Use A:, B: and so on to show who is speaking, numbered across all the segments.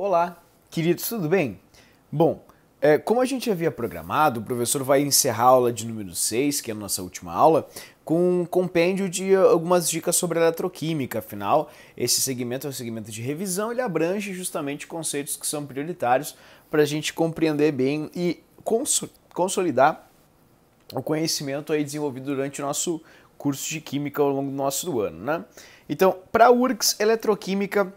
A: Olá, queridos, tudo bem? Bom, como a gente havia programado, o professor vai encerrar a aula de número 6, que é a nossa última aula, com um compêndio de algumas dicas sobre eletroquímica. Afinal, esse segmento é um segmento de revisão, ele abrange justamente conceitos que são prioritários para a gente compreender bem e consolidar o conhecimento aí desenvolvido durante o nosso curso de Química ao longo do nosso ano, né? Então, para a URGS, eletroquímica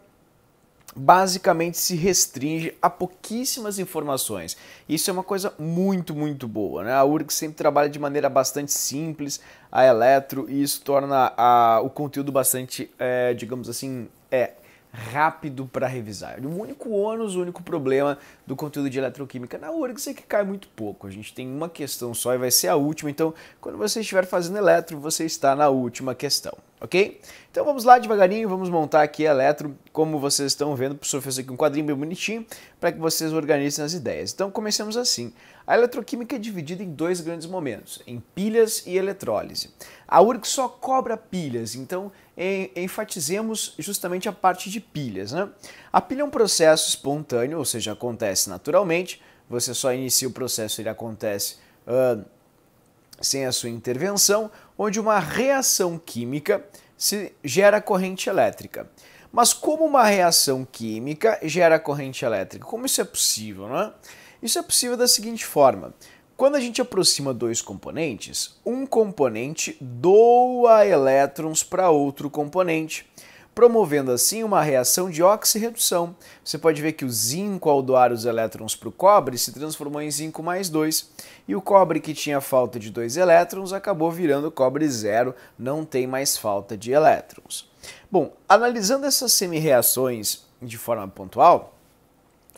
A: basicamente se restringe a pouquíssimas informações. Isso é uma coisa muito boa, né? A URGS sempre trabalha de maneira bastante simples a eletro e isso torna o conteúdo bastante, digamos assim, rápido para revisar. O único ônus, o único problema do conteúdo de eletroquímica na URGS é que cai muito pouco. A gente tem uma questão só e vai ser a última, então quando você estiver fazendo eletro, você está na última questão, ok? Então vamos lá devagarinho, vamos montar aqui a eletro, como vocês estão vendo, o professor fez aqui um quadrinho bem bonitinho para que vocês organizem as ideias. Então comecemos assim. A eletroquímica é dividida em dois grandes momentos, em pilhas e eletrólise. A URGS só cobra pilhas, então enfatizemos justamente a parte de pilhas, né? A pilha é um processo espontâneo, ou seja, acontece naturalmente, você só inicia o processo, ele acontece sem a sua intervenção, onde uma reação química se gera corrente elétrica. Mas como uma reação química gera corrente elétrica? Como isso é possível, não é? Isso é possível da seguinte forma. Quando a gente aproxima dois componentes, um componente doa elétrons para outro componente, promovendo assim uma reação de oxirredução. Você pode ver que o zinco, ao doar os elétrons para o cobre, se transformou em zinco mais 2, e o cobre que tinha falta de 2 elétrons acabou virando cobre zero, não tem mais falta de elétrons. Bom, analisando essas semi-reações de forma pontual,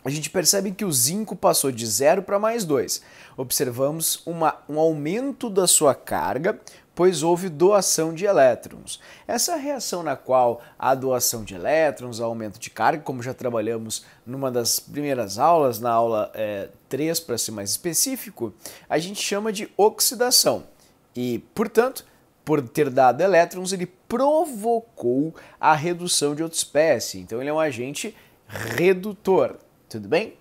A: a gente percebe que o zinco passou de 0 para mais 2. Observamos um aumento da sua carga, pois houve doação de elétrons. Essa reação na qual há doação de elétrons, aumento de carga, como já trabalhamos numa das primeiras aulas, na aula 3 para ser mais específico, a gente chama de oxidação. E, portanto, por ter dado elétrons, ele provocou a redução de outra espécie. Então ele é um agente redutor. Tudo bem?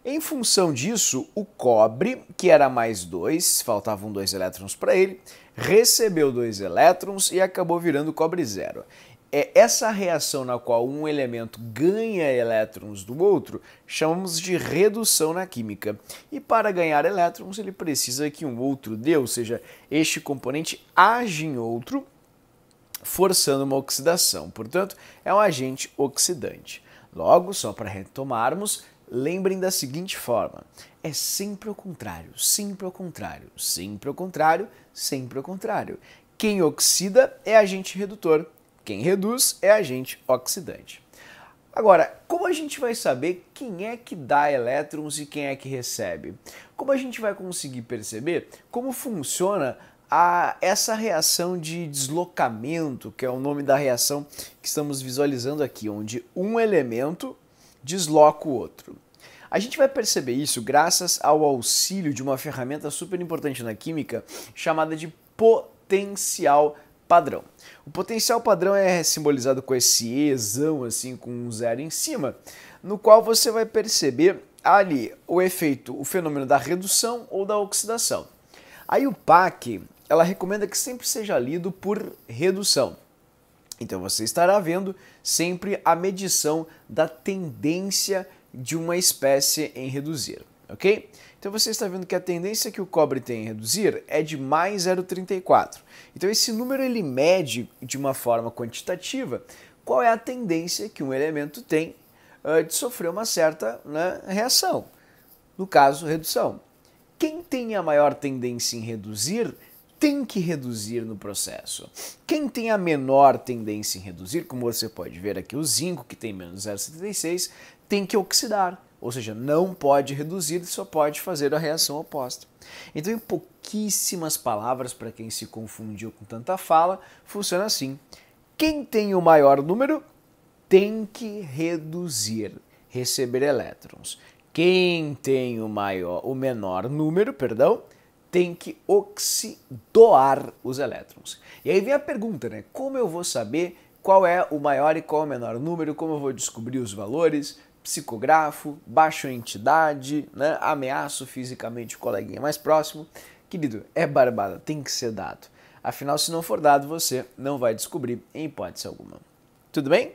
A: Em função disso, o cobre, que era mais 2, faltavam 2 elétrons para ele, recebeu 2 elétrons e acabou virando cobre zero. É essa reação na qual um elemento ganha elétrons do outro, chamamos de redução na química. E para ganhar elétrons, ele precisa que um outro dê, ou seja, este componente age em outro, forçando uma oxidação. Portanto, é um agente oxidante. Logo, só para retomarmos, lembrem da seguinte forma, é sempre ao contrário, sempre ao contrário, sempre ao contrário, sempre ao contrário. Quem oxida é agente redutor, quem reduz é agente oxidante. Agora, como a gente vai saber quem é que dá elétrons e quem é que recebe? Como a gente vai conseguir perceber como funciona essa reação de deslocamento, que é o nome da reação que estamos visualizando aqui, onde um elemento desloca o outro. A gente vai perceber isso graças ao auxílio de uma ferramenta super importante na química chamada de potencial padrão. O potencial padrão é simbolizado com esse Ezão, assim, com um zero em cima, no qual você vai perceber ali o fenômeno da redução ou da oxidação. Aí o PAC, ela recomenda que sempre seja lido por redução. Então você estará vendo sempre a medição da tendência de uma espécie em reduzir, ok? Então você está vendo que a tendência que o cobre tem em reduzir é de mais 0,34. Então esse número ele mede de uma forma quantitativa qual é a tendência que um elemento tem de sofrer uma certa, né, reação. No caso, redução. Quem tem a maior tendência em reduzir tem que reduzir no processo. Quem tem a menor tendência em reduzir, como você pode ver aqui, o zinco, que tem menos 0,76, tem que oxidar, ou seja, não pode reduzir, só pode fazer a reação oposta. Então, em pouquíssimas palavras, para quem se confundiu com tanta fala, funciona assim. Quem tem o maior número tem que reduzir, receber elétrons. Quem tem o menor número, tem que oxidoar os elétrons. E aí vem a pergunta, né? Como eu vou saber qual é o maior e qual é o menor número? Como eu vou descobrir os valores? psicografo, baixo a entidade, né? Ameaço fisicamente o coleguinha mais próximo. Querido, é barbada, tem que ser dado. Afinal, se não for dado, você não vai descobrir em hipótese alguma. Tudo bem?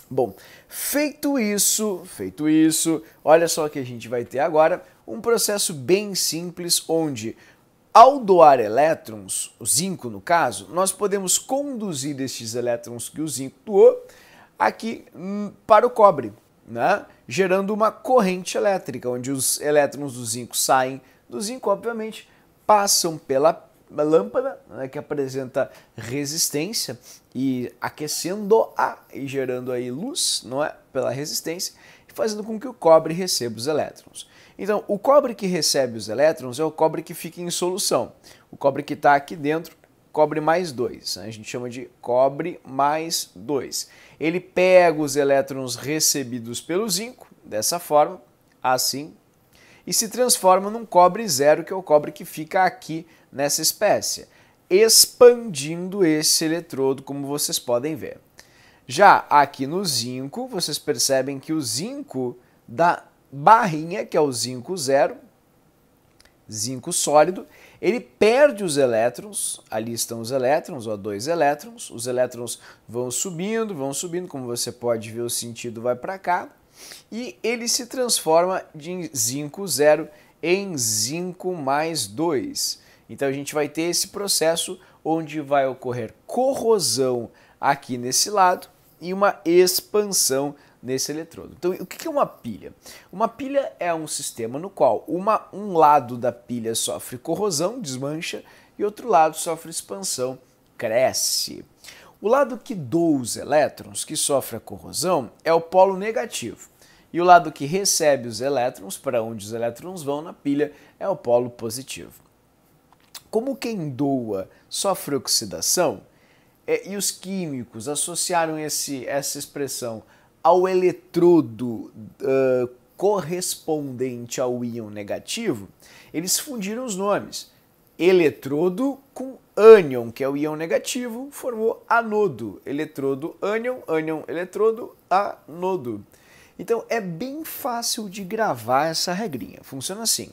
A: Bom, feito isso, olha só que a gente vai ter agora um processo bem simples onde, ao doar elétrons, o zinco no caso, nós podemos conduzir estes elétrons que o zinco doou aqui para o cobre, né? Gerando uma corrente elétrica, onde os elétrons do zinco saem do zinco, obviamente, passam pela lâmpada, né, que apresenta resistência e aquecendo-a e gerando aí luz, não é? Pela resistência, e fazendo com que o cobre receba os elétrons. Então, o cobre que recebe os elétrons é o cobre que fica em solução. O cobre que está aqui dentro, cobre mais 2. A gente chama de cobre mais 2. Ele pega os elétrons recebidos pelo zinco, dessa forma, assim, e se transforma num cobre zero, que é o cobre que fica aqui nessa espécie, expandindo esse eletrodo, como vocês podem ver. Já aqui no zinco, vocês percebem que o zinco da barrinha, que é o zinco zero, zinco sólido, ele perde os elétrons, ali estão os elétrons, ó, 2 elétrons, os elétrons vão subindo, como você pode ver, o sentido vai para cá, e ele se transforma de zinco zero em zinco mais 2. Então a gente vai ter esse processo onde vai ocorrer corrosão aqui nesse lado e uma expansão nesse eletrodo. Então, o que é uma pilha? Uma pilha é um sistema no qual um lado da pilha sofre corrosão, desmancha, e outro lado sofre expansão, cresce. O lado que doa os elétrons, que sofre a corrosão, é o polo negativo. E o lado que recebe os elétrons, para onde os elétrons vão na pilha, é o polo positivo. Como quem doa sofre oxidação, e os químicos associaram essa expressão ao eletrodo correspondente ao íon negativo, eles fundiram os nomes. Eletrodo com ânion, que é o íon negativo, formou anodo. Eletrodo, ânion, ânion, eletrodo, anodo. Então é bem fácil de gravar essa regrinha. Funciona assim.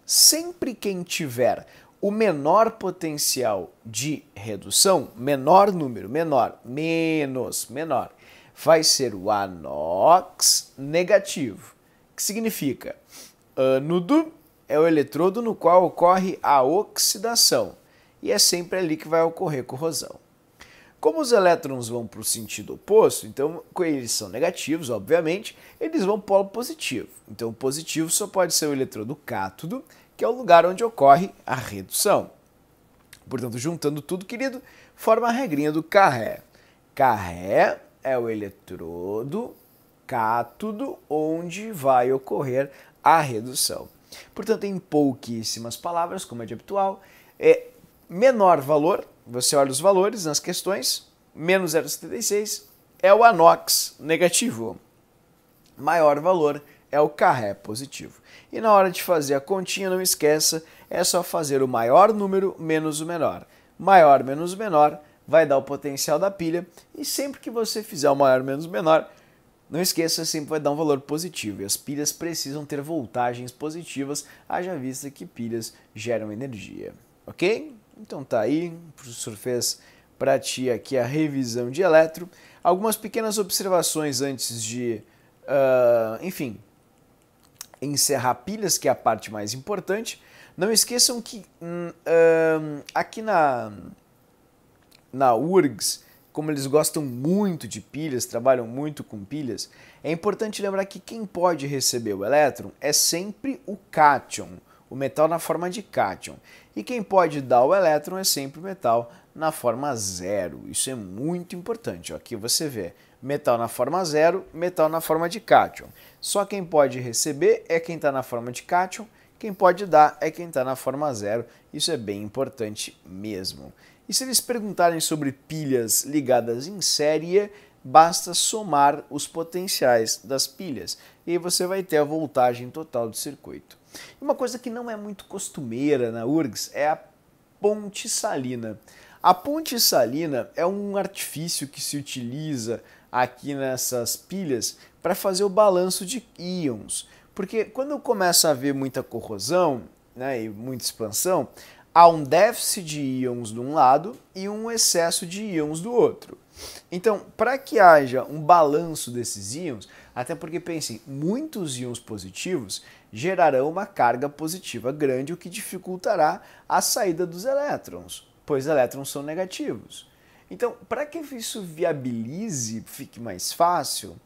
A: Sempre quem tiver o menor potencial de redução, menor número, menor, menos, menor, vai ser o anox negativo, que significa ânodo é o eletrodo no qual ocorre a oxidação, e é sempre ali que vai ocorrer corrosão. Como os elétrons vão para o sentido oposto, então eles são negativos, obviamente, eles vão para o polo positivo. Então o positivo só pode ser o eletrodo cátodo, que é o lugar onde ocorre a redução. Portanto, juntando tudo, querido, forma a regrinha do Carré. Carré é o eletrodo cátodo onde vai ocorrer a redução. Portanto, em pouquíssimas palavras, como é de habitual, menor valor, você olha os valores nas questões, menos 0,76 é o anox negativo. Maior valor é o Carré positivo. E na hora de fazer a continha, não esqueça, é só fazer o maior número menos o menor. Maior menos o menor vai dar o potencial da pilha, e sempre que você fizer o maior menos o menor, não esqueça, sempre vai dar um valor positivo. E as pilhas precisam ter voltagens positivas, haja vista que pilhas geram energia. Ok? Então tá aí, o professor fez para ti aqui a revisão de eletro. Algumas pequenas observações antes de, enfim, encerrar pilhas, que é a parte mais importante. Não esqueçam que aqui na URGS, como eles gostam muito de pilhas, trabalham muito com pilhas, é importante lembrar que quem pode receber o elétron é sempre o cátion, o metal na forma de cátion. E quem pode dar o elétron é sempre o metal na forma zero. Isso é muito importante. Aqui você vê metal na forma zero, metal na forma de cátion. Só quem pode receber é quem está na forma de cátion, quem pode dar é quem está na forma zero. Isso é bem importante mesmo. E se eles perguntarem sobre pilhas ligadas em série, basta somar os potenciais das pilhas. E aí você vai ter a voltagem total do circuito. E uma coisa que não é muito costumeira na URGS é a ponte salina. A ponte salina é um artifício que se utiliza aqui nessas pilhas para fazer o balanço de íons. Porque quando começa a haver muita corrosão, né, e muita expansão, há um déficit de íons de um lado e um excesso de íons do outro. Então, para que haja um balanço desses íons, até porque pensem, muitos íons positivos gerarão uma carga positiva grande, o que dificultará a saída dos elétrons, pois elétrons são negativos. Então, para que isso viabilize, fique mais fácil,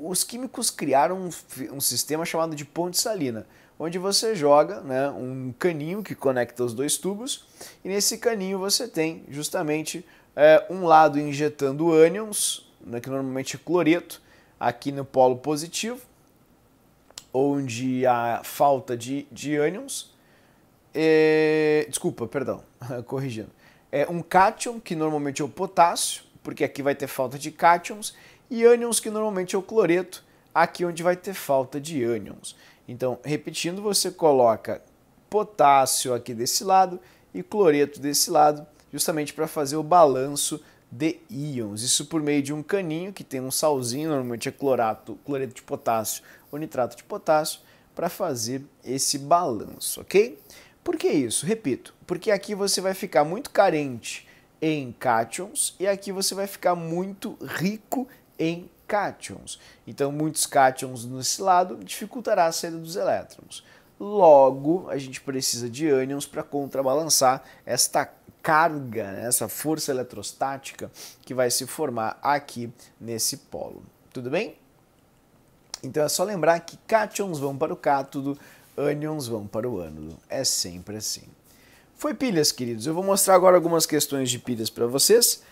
A: os químicos criaram um sistema chamado de ponte salina, onde você joga, né, um caninho que conecta os dois tubos, e nesse caninho você tem justamente um lado injetando ânions, né, que normalmente é cloreto, aqui no polo positivo, onde há falta de ânions. Desculpa, perdão, corrigindo. Um cátion, que normalmente é o potássio, porque aqui vai ter falta de cátions, e ânions, que normalmente é o cloreto, aqui onde vai ter falta de ânions. Então, repetindo, você coloca potássio aqui desse lado e cloreto desse lado, justamente para fazer o balanço de íons. Isso por meio de um caninho que tem um salzinho, normalmente é cloreto de potássio ou nitrato de potássio, para fazer esse balanço, ok? Por que isso? Repito, porque aqui você vai ficar muito carente em cátions e aqui você vai ficar muito rico em cátions. Então, muitos cátions nesse lado dificultará a saída dos elétrons. Logo, a gente precisa de ânions para contrabalançar esta carga, né, essa força eletrostática que vai se formar aqui nesse polo. Tudo bem? Então é só lembrar que cátions vão para o cátodo, ânions vão para o ânodo. É sempre assim. Foi pilhas, queridos. Eu vou mostrar agora algumas questões de pilhas para vocês.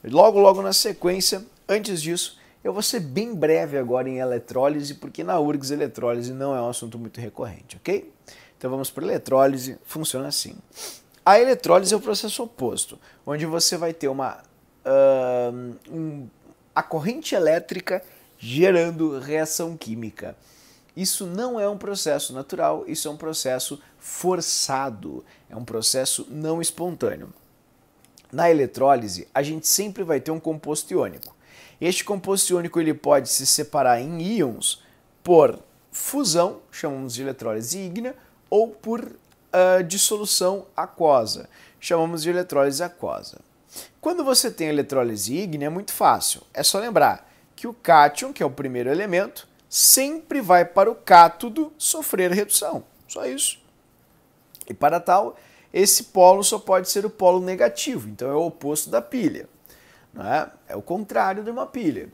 A: Logo na sequência, antes disso, eu vou ser bem breve agora em eletrólise, porque na URGS eletrólise não é um assunto muito recorrente, ok? Então vamos para a eletrólise. Funciona assim. A eletrólise é o processo oposto, onde você vai ter a corrente elétrica gerando reação química. Isso não é um processo natural, isso é um processo forçado, é um processo não espontâneo. Na eletrólise, a gente sempre vai ter um composto iônico. Este composto iônico ele pode se separar em íons por fusão, chamamos de eletrólise ígnea, ou por dissolução aquosa, chamamos de eletrólise aquosa. Quando você tem eletrólise ígnea é muito fácil, é só lembrar que o cátion, que é o primeiro elemento, sempre vai para o cátodo sofrer redução, só isso. E para tal, esse polo só pode ser o polo negativo, então é o oposto da pilha, não é? É o contrário de uma pilha.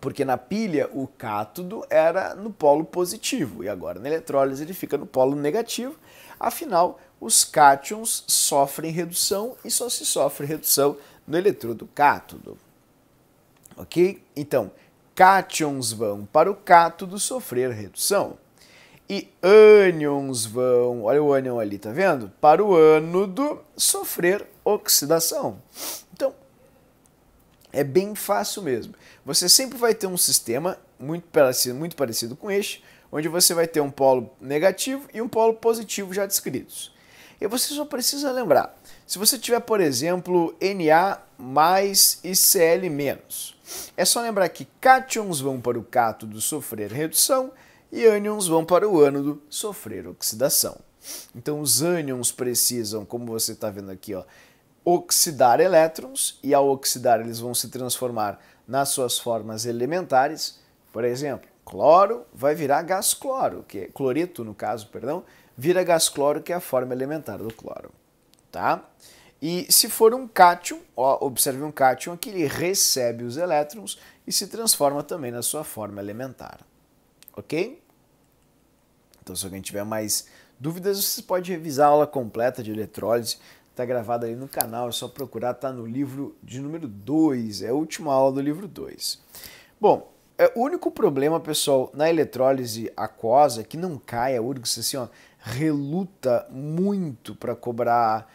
A: Porque na pilha o cátodo era no polo positivo e agora na eletrólise ele fica no polo negativo. Afinal, os cátions sofrem redução e só se sofre redução no eletrodo cátodo. Ok? Então, cátions vão para o cátodo sofrer redução. E ânions vão, olha o ânion ali, tá vendo? Para o ânodo sofrer oxidação. Então, é bem fácil mesmo. Você sempre vai ter um sistema muito parecido com este, onde você vai ter um polo negativo e um polo positivo já descritos. E você só precisa lembrar, se você tiver, por exemplo, Na mais e Cl menos, é só lembrar que cátions vão para o cátodo sofrer redução e ânions vão para o ânodo sofrer oxidação. Então os ânions precisam, como você está vendo aqui, ó, oxidar elétrons, e ao oxidar eles vão se transformar nas suas formas elementares. Por exemplo, cloro vai virar gás cloro, que é cloreto no caso, perdão, vira gás cloro, que é a forma elementar do cloro, tá? E se for um cátion, ó, observe um cátion aqui, ele recebe os elétrons e se transforma também na sua forma elementar, ok? Então se alguém tiver mais dúvidas, você pode revisar a aula completa de eletrólise. Está gravado aí no canal, é só procurar, está no livro de número 2, é a última aula do livro 2. Bom, o único problema, pessoal, na eletrólise aquosa, é que não cai, a URGS assim, ó, reluta muito para cobrar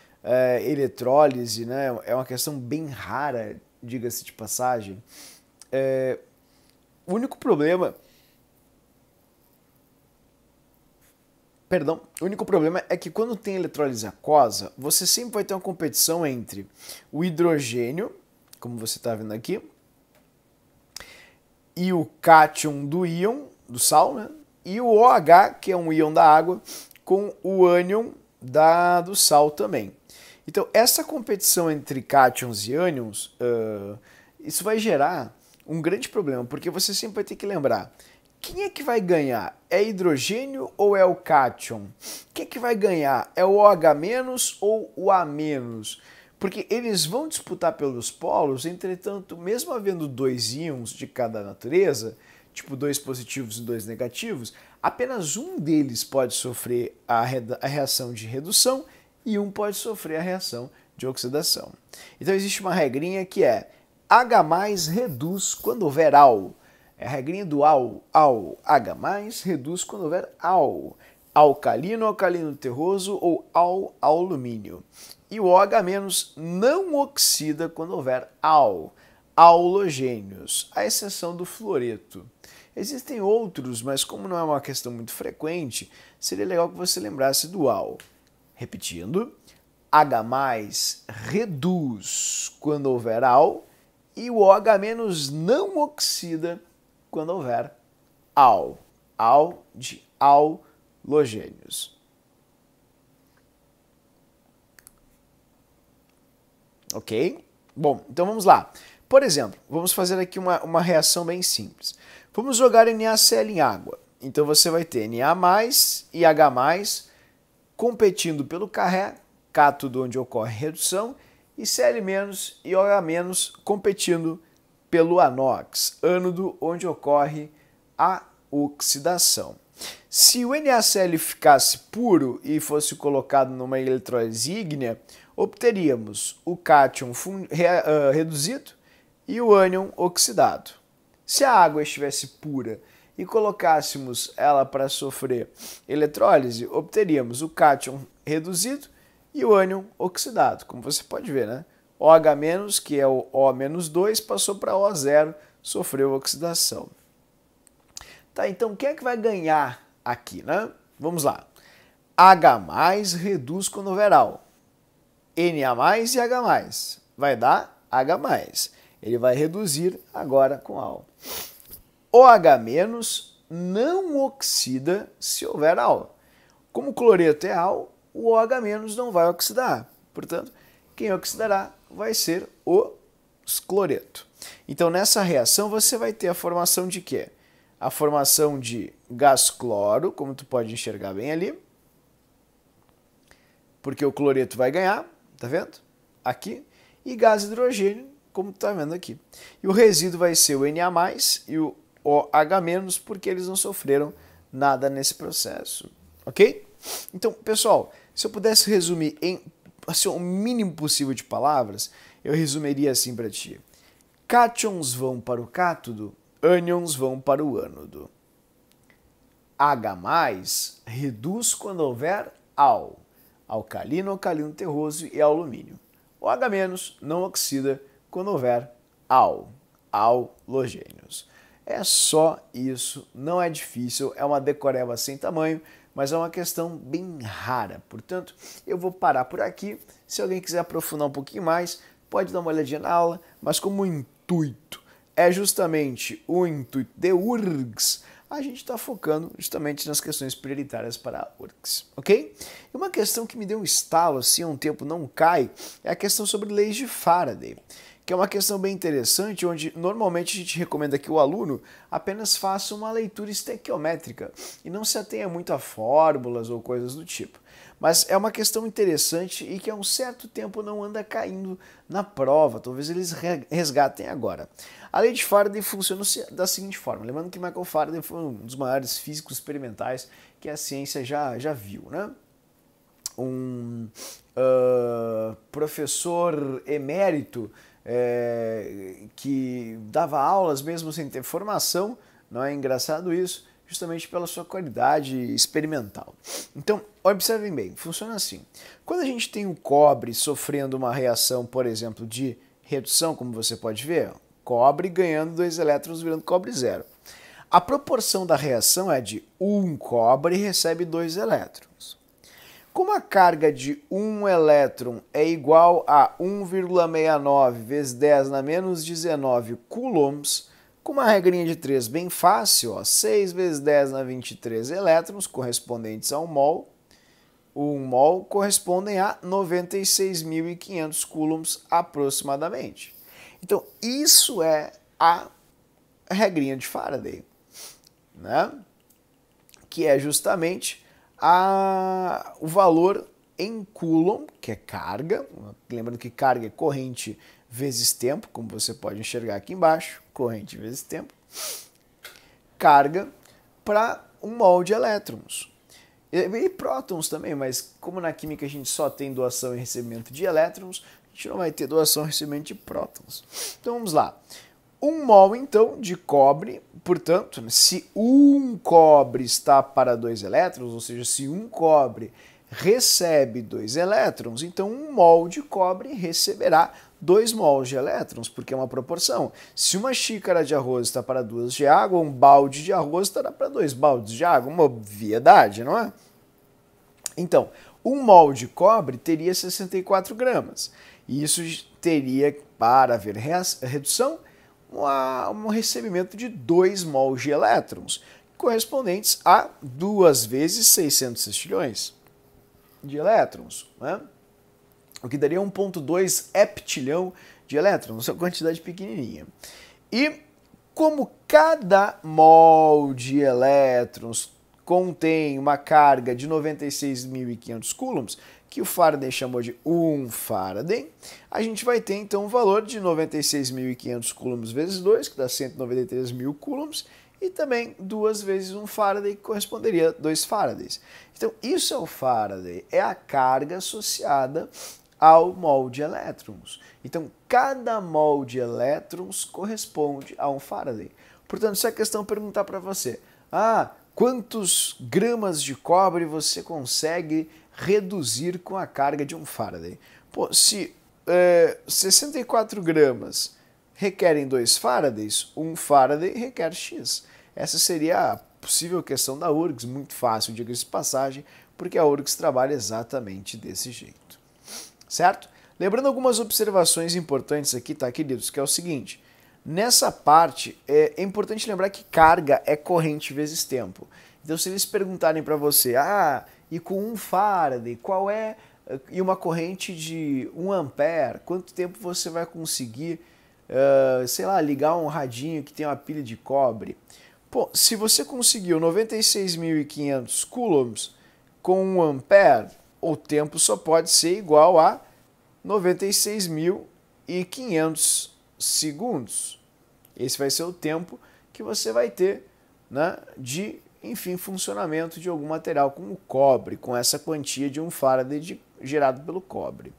A: eletrólise, né? É uma questão bem rara, diga-se de passagem. O único problema... O único problema é que quando tem eletrólise aquosa, você sempre vai ter uma competição entre o hidrogênio, como você está vendo aqui, e o cátion do íon, do sal, né? E o OH, que é um íon da água, com o ânion do sal também. Então, essa competição entre cátions e ânions, isso vai gerar um grande problema, porque você sempre vai ter que lembrar, quem é que vai ganhar? É hidrogênio ou é o cátion? Quem é que vai ganhar? É o OH- ou o A-? Porque eles vão disputar pelos polos, entretanto, mesmo havendo dois íons de cada natureza, tipo dois positivos e dois negativos, apenas um deles pode sofrer a reação de redução e um pode sofrer a reação de oxidação. Então existe uma regrinha que é H+ reduz quando houver AL. É a regrinha do AL. H+ reduz quando houver AL. Alcalino, alcalino terroso ou alumínio. E o OH- não oxida quando houver AL. Halogênios, à exceção do fluoreto. Existem outros, mas como não é uma questão muito frequente, seria legal que você lembrasse do AL. Repetindo, H+ reduz quando houver AL e o OH- não oxida quando houver AL. AL de halogênios. Ok? Bom, então vamos lá. Por exemplo, vamos fazer aqui uma reação bem simples. Vamos jogar NaCl em água. Então você vai ter Na+ e H+ competindo pelo carré, cátodo onde ocorre redução, e Cl- e OH- competindo pelo anox, ânodo onde ocorre a oxidação. Se o NaCl ficasse puro e fosse colocado numa eletrólise ígnea, obteríamos o cátion reduzido e o ânion oxidado. Se a água estivesse pura e colocássemos ela para sofrer eletrólise, obteríamos o cátion reduzido e o ânion oxidado, como você pode ver, né? OH-, que é o O-2, passou para O0, sofreu oxidação. Tá, então quem é que vai ganhar aqui, né? Vamos lá. H+ reduz quando houver AL. Na+ e H+. Vai dar H+. Ele vai reduzir agora com AL. OH- não oxida se houver AL. Como o cloreto é AL, o OH- não vai oxidar. Portanto, quem oxidará vai ser o cloreto. Então, nessa reação, você vai ter a formação de quê? A formação de gás cloro, como tu pode enxergar bem ali, porque o cloreto vai ganhar, tá vendo? Aqui. E gás hidrogênio, como tu tá vendo aqui. E o resíduo vai ser o Na+ e o OH-, porque eles não sofreram nada nesse processo, ok? Então, pessoal, se eu pudesse resumir em assim, o mínimo possível de palavras, eu resumiria assim para ti. Cátions vão para o cátodo, ânions vão para o ânodo. H+ reduz quando houver AL, alcalino, alcalino terroso e alumínio. O H- não oxida quando houver AL, halogênios. É só isso, não é difícil, é uma decoreba sem tamanho, mas é uma questão bem rara. Portanto, eu vou parar por aqui. Se alguém quiser aprofundar um pouquinho mais, pode dar uma olhadinha na aula, mas como o intuito é justamente o intuito de URGS, a gente está focando justamente nas questões prioritárias para a URGS, ok? E uma questão que me deu um estalo, assim, há um tempo não cai, é a questão sobre leis de Faraday, que é uma questão bem interessante, onde normalmente a gente recomenda que o aluno apenas faça uma leitura estequiométrica e não se atenha muito a fórmulas ou coisas do tipo. Mas é uma questão interessante e que há um certo tempo não anda caindo na prova, talvez eles resgatem agora. A lei de Faraday funciona da seguinte forma, lembrando que Michael Faraday foi um dos maiores físicos experimentais que a ciência já viu, né? Professor emérito que dava aulas mesmo sem ter formação, não é engraçado isso? Justamente pela sua qualidade experimental. Então, observem bem, funciona assim. Quando a gente tem o cobre sofrendo uma reação, por exemplo, de redução, como você pode ver, cobre ganhando 2 elétrons virando cobre 0. A proporção da reação é de 1 cobre recebe 2 elétrons. Como a carga de 1 elétron é igual a 1,69 vezes 10 na menos 19 coulombs, Com uma regrinha de 3 bem fácil, ó, 6 vezes 10 na 23 elétrons, correspondentes a 1 mol. 1 mol correspondem a 96.500 coulombs aproximadamente. Então, isso é a regrinha de Faraday, né? Que é justamente o valor em coulomb, que é carga. Lembrando que carga é corrente vezes tempo, como você pode enxergar aqui embaixo, corrente vezes tempo. Carga para 1 mol de elétrons. E prótons também, mas como na química a gente só tem doação e recebimento de elétrons, a gente não vai ter doação e recebimento de prótons. Então vamos lá. 1 mol, então, de cobre, portanto, se 1 cobre está para 2 elétrons, ou seja, se 1 cobre recebe 2 elétrons, então 1 mol de cobre receberá 2 mols de elétrons, porque é uma proporção. Se uma xícara de arroz está para 2 de água, um balde de arroz estará para 2 baldes de água, uma obviedade, não é? Então, 1 mol de cobre teria 64 gramas, e isso teria, para haver redução, um recebimento de 2 mols de elétrons, correspondentes a 2 vezes 600 sextilhões de elétrons, né? O que daria 1,2 heptilhão de elétrons, uma quantidade pequenininha. E como cada mol de elétrons contém uma carga de 96.500 coulombs, que o Faraday chamou de 1 Faraday, a gente vai ter então um valor de 96.500 coulombs vezes 2, que dá 193.000 coulombs, e também 2 vezes 1 Faraday, que corresponderia a 2 Faradays. Então isso é o Faraday, é a carga associada ao mol de elétrons. Então cada mol de elétrons corresponde a 1 Faraday. Portanto, se a questão perguntar para você, quantos gramas de cobre você consegue reduzir com a carga de 1 Faraday? Pô, se 64 gramas requerem 2 Faradays, 1 Faraday requer X. Essa seria a possível questão da URGS, muito fácil, diga-se de passagem, porque a URGS trabalha exatamente desse jeito. Certo? Lembrando algumas observações importantes aqui, tá, queridos, que é o seguinte. Nessa parte, é importante lembrar que carga é corrente vezes tempo. Então, se eles perguntarem para você, e com 1 Faraday, qual é, e uma corrente de 1 ampere, quanto tempo você vai conseguir, sei lá, ligar um radinho que tem uma pilha de cobre? Pô, se você conseguiu 96.500 coulombs com 1 ampere, o tempo só pode ser igual a 96.500 segundos. Esse vai ser o tempo que você vai ter, né, de, enfim, funcionamento de algum material como o cobre, com essa quantia de 1 Faraday gerado pelo cobre.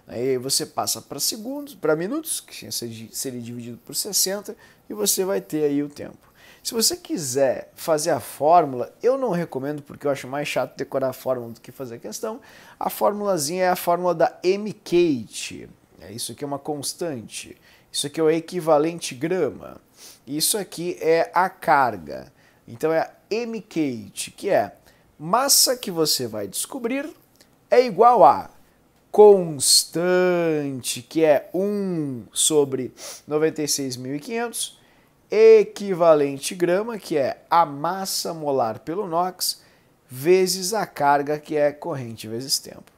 A: Aí você passa para segundos, para minutos, que seria dividido por 60, e você vai ter aí o tempo. Se você quiser fazer a fórmula, eu não recomendo, porque eu acho mais chato decorar a fórmula do que fazer a questão. A fórmulazinha é a fórmula da mKT. Isso aqui é uma constante. Isso aqui é o equivalente grama. Isso aqui é a carga. Então é a mKT, que é massa que você vai descobrir é igual a constante, que é 1 sobre 96.500, equivalente grama, que é a massa molar pelo NOx, vezes a carga, que é corrente vezes tempo.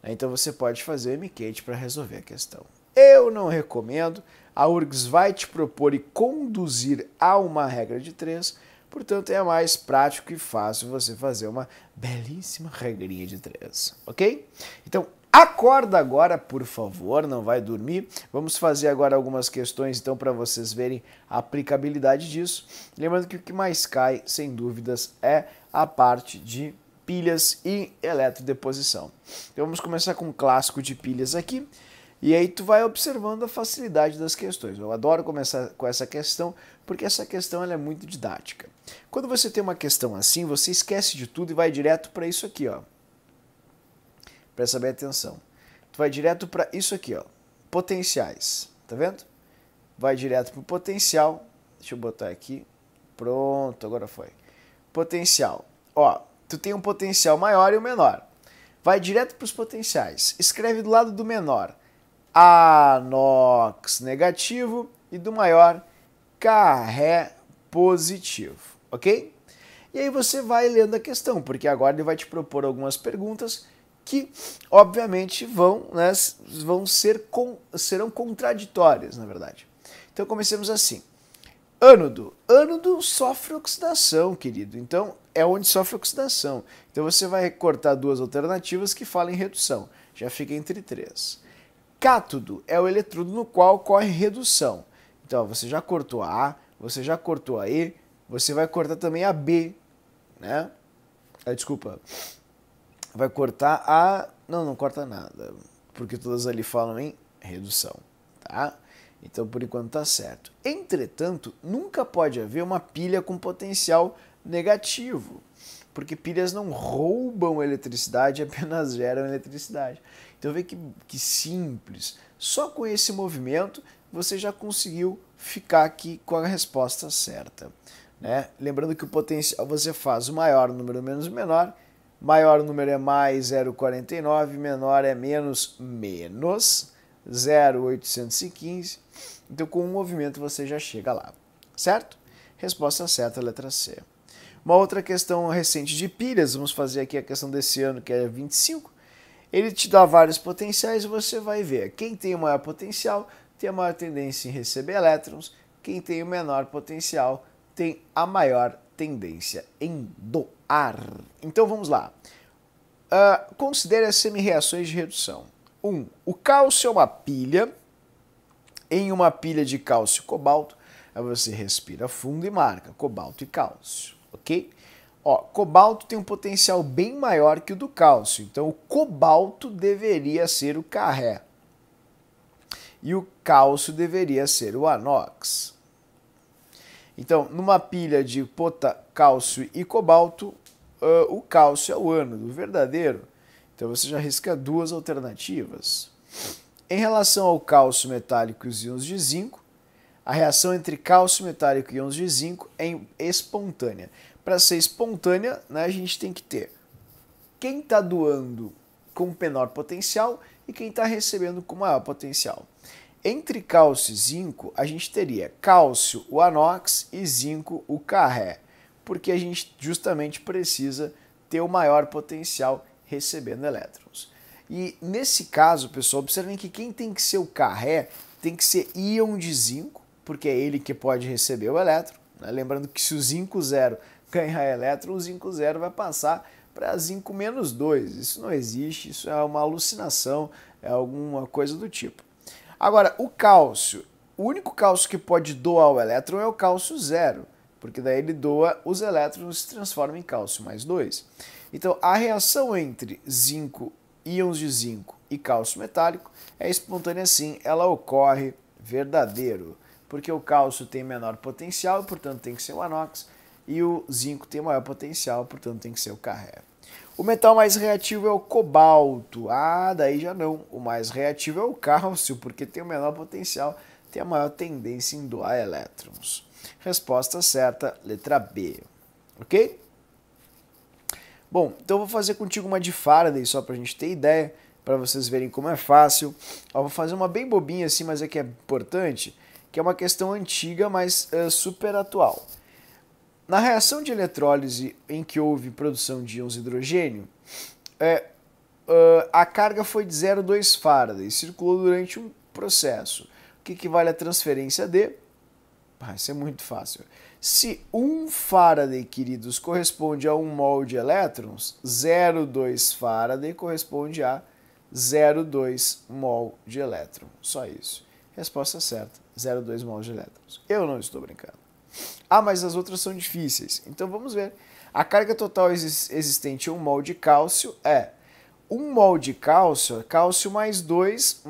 A: Então você pode fazer o mKT para resolver a questão. Eu não recomendo, a URGS vai te propor e conduzir a uma regra de 3, portanto é mais prático e fácil você fazer uma belíssima regrinha de 3, ok? Então acorda agora, por favor, não vai dormir. Vamos fazer agora algumas questões então para vocês verem a aplicabilidade disso. Lembrando que o que mais cai, sem dúvidas, é a parte de pilhas e eletrodeposição. Então vamos começar com um clássico de pilhas aqui. E aí tu vai observando a facilidade das questões. Eu adoro começar com essa questão, porque essa questão ela é muito didática. Quando você tem uma questão assim, você esquece de tudo e vai direto para isso aqui, ó. Presta bem atenção. Tu vai direto para isso aqui, ó. Potenciais. Tá vendo? Vai direto para o potencial. Deixa eu botar aqui. Pronto, agora foi. Potencial. Ó, tu tem um potencial maior e um menor. Vai direto para os potenciais. Escreve do lado do menor ANOx negativo e do maior carré positivo, ok? E aí você vai lendo a questão, porque agora ele vai te propor algumas perguntas que, obviamente, serão contraditórias, na verdade. Então comecemos assim. Ânodo. Ânodo sofre oxidação, querido. Então, é onde sofre oxidação. Então, você vai cortar duas alternativas que falam em redução. Já fica entre 3. Cátodo é o eletrodo no qual ocorre redução. Então, você já cortou a A, você já cortou a E, você vai cortar também a B, né? Desculpa. Vai cortar a... Não corta nada, porque todas ali falam em redução, tá? Então, por enquanto, tá certo. Entretanto, nunca pode haver uma pilha com potencial negativo, porque pilhas não roubam eletricidade, apenas geram eletricidade. Então, vê que simples. Só com esse movimento, você já conseguiu ficar aqui com a resposta certa, né? Lembrando que o potencial você faz o maior número menos o menor. Maior número é mais 0,49, menor é menos 0,815. Então, com um movimento você já chega lá, certo? Resposta certa, letra C. Uma outra questão recente de pilhas, vamos fazer aqui a questão desse ano, que é 25. Ele te dá vários potenciais e você vai ver. Quem tem o maior potencial tem a maior tendência em receber elétrons. Quem tem o menor potencial tem a maior tendência em doar. Então vamos lá. Considere as semi-reações de redução. 1. O cálcio é uma pilha. Em uma pilha de cálcio e cobalto, aí você respira fundo e marca cobalto e cálcio, ok? Cobalto tem um potencial bem maior que o do cálcio, então o cobalto deveria ser o carré e o cálcio deveria ser o anox. Então, numa pilha de cálcio e cobalto, o cálcio é o ânodo verdadeiro. Então você já risca duas alternativas. Em relação ao cálcio metálico e os íons de zinco, a reação entre cálcio metálico e íons de zinco é espontânea. Para ser espontânea, né, a gente tem que ter quem está doando com menor potencial e quem está recebendo com maior potencial. Entre cálcio e zinco, a gente teria cálcio, o anox, e zinco, o carré, porque a gente justamente precisa ter o maior potencial recebendo elétrons. E nesse caso, pessoal, observem que quem tem que ser o carré tem que ser íon de zinco, porque é ele que pode receber o elétron, né? Lembrando que se o zinco 0 ganhar elétron, o zinco 0 vai passar para zinco menos 2. Isso não existe, isso é uma alucinação, é alguma coisa do tipo. Agora, o cálcio, o único cálcio que pode doar o elétron é o cálcio 0, porque daí ele doa os elétrons e se transforma em cálcio mais 2. Então, a reação entre íons de zinco e cálcio metálico é espontânea sim, ela ocorre verdadeiro, porque o cálcio tem menor potencial, portanto tem que ser o anox, e o zinco tem maior potencial, portanto tem que ser o carré. O metal mais reativo é o cobalto. Daí já não. O mais reativo é o cálcio, porque tem o menor potencial, tem a maior tendência em doar elétrons. Resposta certa, letra B. Ok? Bom, então eu vou fazer contigo uma de Faraday, só para a gente ter ideia, para vocês verem como é fácil. Eu vou fazer uma bem bobinha assim, mas é que é importante, que é uma questão antiga, mas super atual. Na reação de eletrólise em que houve produção de íons de hidrogênio, a carga foi de 0,2 Faraday, circulou durante um processo. O que equivale à transferência de... Isso é muito fácil. Se 1 Faraday, queridos, corresponde a 1 mol de elétrons, 0,2 Faraday corresponde a 0,2 mol de elétron. Só isso. Resposta certa, 0,2 mol de elétrons. Eu não estou brincando. Mas as outras são difíceis. Então vamos ver. A carga total existente em 1 mol de cálcio é 1 mol de cálcio, cálcio mais 2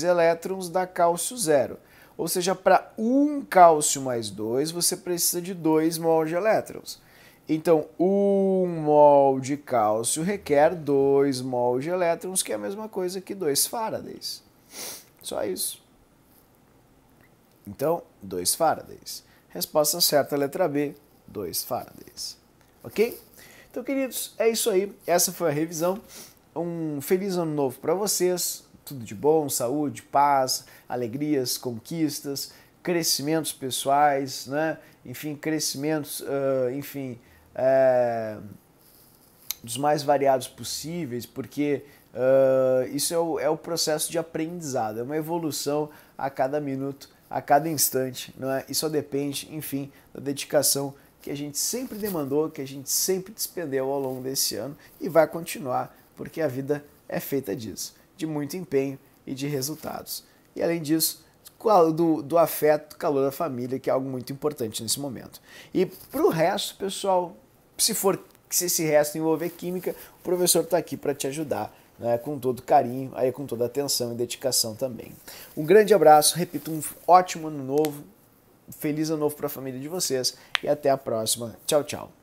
A: elétrons dá cálcio 0. Ou seja, para 1 cálcio mais 2, você precisa de 2 mol de elétrons. Então, 1 mol de cálcio requer 2 mol de elétrons, que é a mesma coisa que 2 Faradays. Só isso. Então, 2 Faradays. Resposta certa, letra B, 2 Faradays. Ok? Então, queridos, é isso aí. Essa foi a revisão. Um feliz ano novo para vocês. Tudo de bom, saúde, paz, alegrias, conquistas. crescimentos pessoais, né? Enfim, crescimentos, dos mais variados possíveis, porque isso é o processo de aprendizado, é uma evolução a cada minuto, a cada instante, não é? E só depende, enfim, da dedicação que a gente sempre demandou, que a gente sempre despendeu ao longo desse ano e vai continuar, porque a vida é feita disso, de muito empenho e de resultados. E além disso, do afeto, do calor da família, que é algo muito importante nesse momento. E para o resto, pessoal, se esse resto envolver química, o professor está aqui para te ajudar, né, com todo carinho, aí com toda atenção e dedicação também. Um grande abraço, repito, um ótimo ano novo, feliz ano novo para a família de vocês e até a próxima. Tchau, tchau.